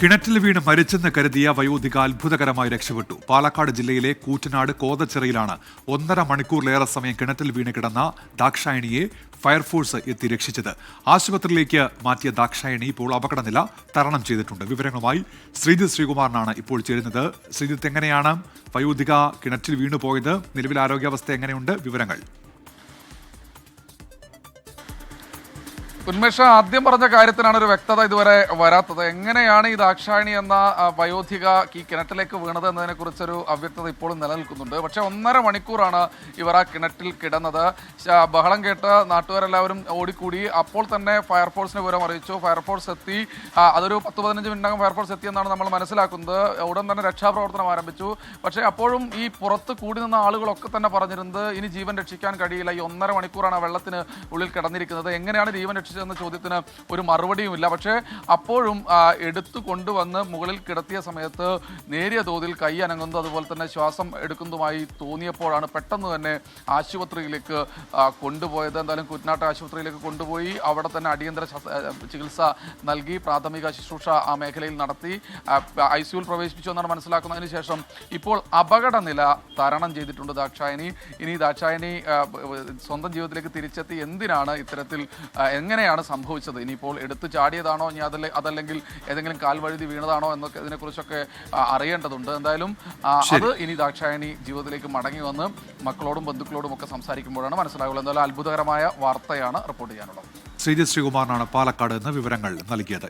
കിണറ്റിൽ വീണ് മരിച്ചെന്ന് കരുതിയ വയോധിക അത്ഭുതകരമായി രക്ഷപ്പെട്ടു. പാലക്കാട് ജില്ലയിലെ കൂറ്റനാട് കോതച്ചിറയിലാണ് 1.5 മണിക്കൂറിലേറെ സമയം കിണറ്റിൽ വീണ് കിടന്ന ദാക്ഷായണിയെ ഫയർഫോഴ്സ് എത്തി രക്ഷിച്ചത്. ആശുപത്രിയിലേക്ക് മാറ്റിയ ദാക്ഷായണി ഇപ്പോൾ അപകടനില തരണം ചെയ്തിട്ടുണ്ട്. വിവരങ്ങളുമായി ശ്രീജിത്ത് ശ്രീകുമാറിനാണ് ഇപ്പോൾ ചേരുന്നത്. ശ്രീജിത്ത്, എങ്ങനെയാണ് വയോധിക കിണറ്റിൽ വീണുപോയത്? നിലവിലെ ആരോഗ്യാവസ്ഥ എങ്ങനെയുണ്ട്? വിവരങ്ങൾ. ഉന്മേഷ, ആദ്യം പറഞ്ഞ കാര്യത്തിനാണ് ഒരു വ്യക്തത ഇതുവരെ വരാത്തത്. എങ്ങനെയാണ് ഈ ദാക്ഷായണി എന്ന വയോധിക ഈ കിണറ്റിലേക്ക് വീണത് എന്നതിനെ കുറിച്ചൊരു അവ്യക്തത ഇപ്പോഴും നിലനിൽക്കുന്നുണ്ട്. പക്ഷേ 1.5 മണിക്കൂറാണ് ഇവർ ആ കിണറ്റിൽ കിടന്നത്. ബഹളം കേട്ട് നാട്ടുകാരെല്ലാവരും ഓടിക്കൂടി. അപ്പോൾ തന്നെ ഫയർഫോഴ്സിനെ വിവരം അറിയിച്ചു. ഫയർഫോഴ്സ് എത്തി. അതൊരു 10-15 മിനിറ്റകം ഫയർഫോഴ്സ് എത്തിയെന്നാണ് നമ്മൾ മനസ്സിലാക്കുന്നത്. ഉടൻ തന്നെ രക്ഷാപ്രവർത്തനം ആരംഭിച്ചു. പക്ഷേ അപ്പോഴും ഈ പുറത്ത് കൂടി നിന്ന ആളുകളൊക്കെ തന്നെ പറഞ്ഞിരുന്നത് ഇനി ജീവൻ രക്ഷിക്കാൻ കഴിയില്ല, ഈ 1.5 മണിക്കൂറാണ് വെള്ളത്തിന് ഉള്ളിൽ കിടന്നിരിക്കുന്നത്, എങ്ങനെയാണ് ജീവൻ രക്ഷിച്ചത് എന്ന ചോദ്യത്തിന് ഒരു മറുപടിയുമില്ല. പക്ഷേ അപ്പോഴും എടുത്തു കൊണ്ടുവന്ന് മുകളിൽ കിടത്തിയ സമയത്ത് നേരിയ തോതിൽ കൈ അനങ്ങുന്നു, അതുപോലെ തന്നെ ശ്വാസം എടുക്കുന്നതുമായി തോന്നിയപ്പോഴാണ് പെട്ടെന്ന് തന്നെ ആശുപത്രിയിലേക്ക് കൊണ്ടുപോയത്. എന്തായാലും കുറ്റനാട്ട് ആശുപത്രിയിലേക്ക് കൊണ്ടുപോയി അവിടെ തന്നെ അടിയന്തര ചികിത്സ നൽകി, പ്രാഥമിക ശുശ്രൂഷ ആ മേഖലയിൽ നടത്തി, ICUവിൽ പ്രവേശിപ്പിച്ചു എന്നാണ് മനസ്സിലാക്കുന്നതിന് ശേഷം ഇപ്പോൾ അപകടനില തരണം ചെയ്തിട്ടുണ്ട് ദാക്ഷായണി. ഇനി ദാക്ഷായണി സ്വന്തം ജീവിതത്തിലേക്ക് തിരിച്ചെത്തി എന്തിനാണ് ഇത്തരത്തിൽ എങ്ങനെയാണ് സംഭവിച്ചത്, ഇനിയിപ്പോൾ എടുത്തു ചാടിയതാണോ, ഇനി അതല്ലെങ്കിൽ ഏതെങ്കിലും കാൽവഴുതി വീണതാണോ എന്നൊക്കെ ഇതിനെക്കുറിച്ചൊക്കെ അറിയേണ്ടതുണ്ട്. എന്തായാലും അത് ഇനി ദാക്ഷായണി ജീവിതത്തിലേക്ക് മടങ്ങി വന്ന് മക്കളോടും ബന്ധുക്കളോടും ഒക്കെ സംസാരിക്കുമ്പോഴാണ് മനസ്സിലാവുള്ളൂ. എന്തായാലും അത്ഭുതകരമായ വാർത്തയാണ് റിപ്പോർട്ട് ചെയ്യാനുള്ളത്. ശ്രീജിത്ത് ശ്രീകുമാറിനാണ് പാലക്കാട് നിന്ന് വിവരങ്ങൾ നൽകിയത്.